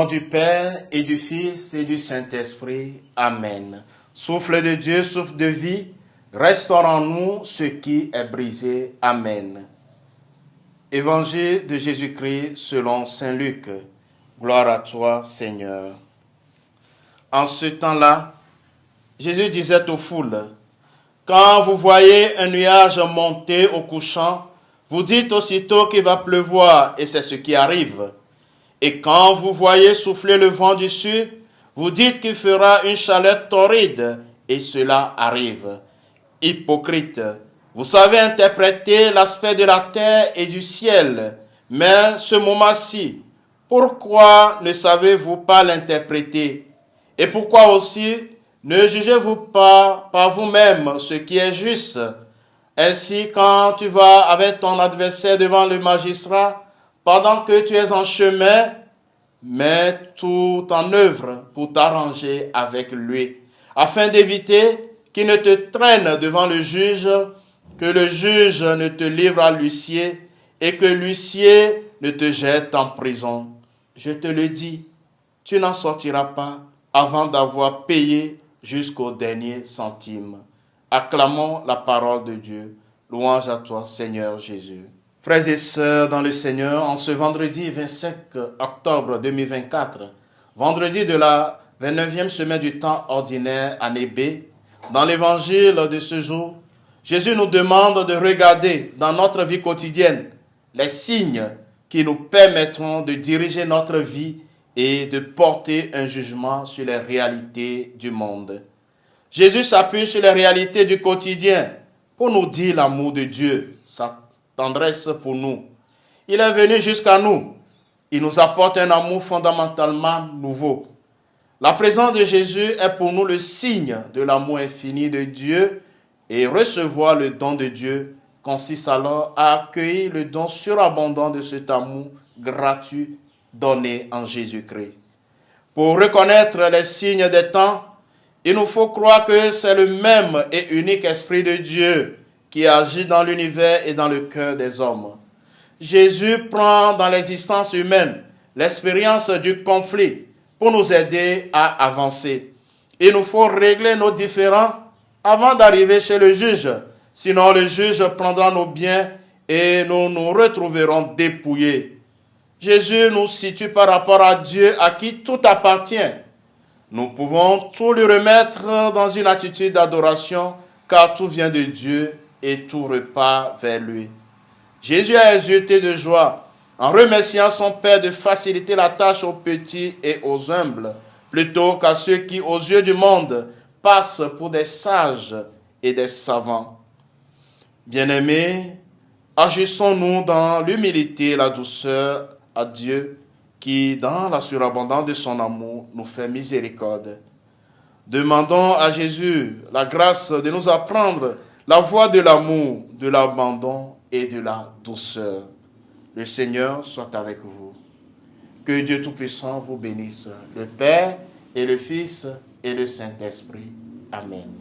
nom du Père et du Fils et du Saint-Esprit. Amen. Souffle de Dieu, souffle de vie, restaure en nous ce qui est brisé. Amen. Évangile de Jésus-Christ selon saint Luc. Gloire à toi, Seigneur. En ce temps-là, Jésus disait aux foules, « Quand vous voyez un nuage monter au couchant, vous dites aussitôt qu'il va pleuvoir, et c'est ce qui arrive. Et quand vous voyez souffler le vent du sud, vous dites qu'il fera une chaleur torride, et cela arrive. Hypocrite, vous savez interpréter l'aspect de la terre et du ciel, mais ce moment-ci, pourquoi ne savez-vous pas l'interpréter? Et pourquoi aussi ne jugez-vous pas par vous-même ce qui est juste? Ainsi, quand tu vas avec ton adversaire devant le magistrat, pendant que tu es en chemin, mets tout en œuvre pour t'arranger avec lui, afin d'éviter qu'il ne te traîne devant le juge, que le juge ne te livre à l'huissier et que l'huissier ne te jette en prison. Je te le dis, tu n'en sortiras pas avant d'avoir payé jusqu'au dernier centime. Acclamons la parole de Dieu. Louange à toi, Seigneur Jésus. Frères et sœurs dans le Seigneur, en ce vendredi 25 octobre 2024, vendredi de la 29e semaine du temps ordinaire, année B, dans l'évangile de ce jour, Jésus nous demande de regarder dans notre vie quotidienne les signes qui nous permettront de diriger notre vie et de porter un jugement sur les réalités du monde. Jésus s'appuie sur les réalités du quotidien pour nous dire l'amour de Dieu, sa tendresse pour nous. Il est venu jusqu'à nous. Il nous apporte un amour fondamentalement nouveau. La présence de Jésus est pour nous le signe de l'amour infini de Dieu et recevoir le don de Dieu consiste alors à accueillir le don surabondant de cet amour gratuit donné en Jésus-Christ. Pour reconnaître les signes des temps, il nous faut croire que c'est le même et unique Esprit de Dieu qui agit dans l'univers et dans le cœur des hommes. Jésus prend dans l'existence humaine l'expérience du conflit pour nous aider à avancer. Il nous faut régler nos différends avant d'arriver chez le juge. Sinon, le juge prendra nos biens et nous nous retrouverons dépouillés. Jésus nous situe par rapport à Dieu à qui tout appartient. Nous pouvons tout lui remettre dans une attitude d'adoration car tout vient de Dieu et tout repart vers lui. Jésus a exulté de joie en remerciant son Père de faciliter la tâche aux petits et aux humbles, plutôt qu'à ceux qui, aux yeux du monde, passent pour des sages et des savants. Bien-aimés, agissons-nous dans l'humilité et la douceur à Dieu, qui, dans la surabondance de son amour, nous fait miséricorde. Demandons à Jésus la grâce de nous apprendre la voie de l'amour, de l'abandon et de la douceur. Le Seigneur soit avec vous. Que Dieu Tout-Puissant vous bénisse, le Père et le Fils et le Saint-Esprit. Amen.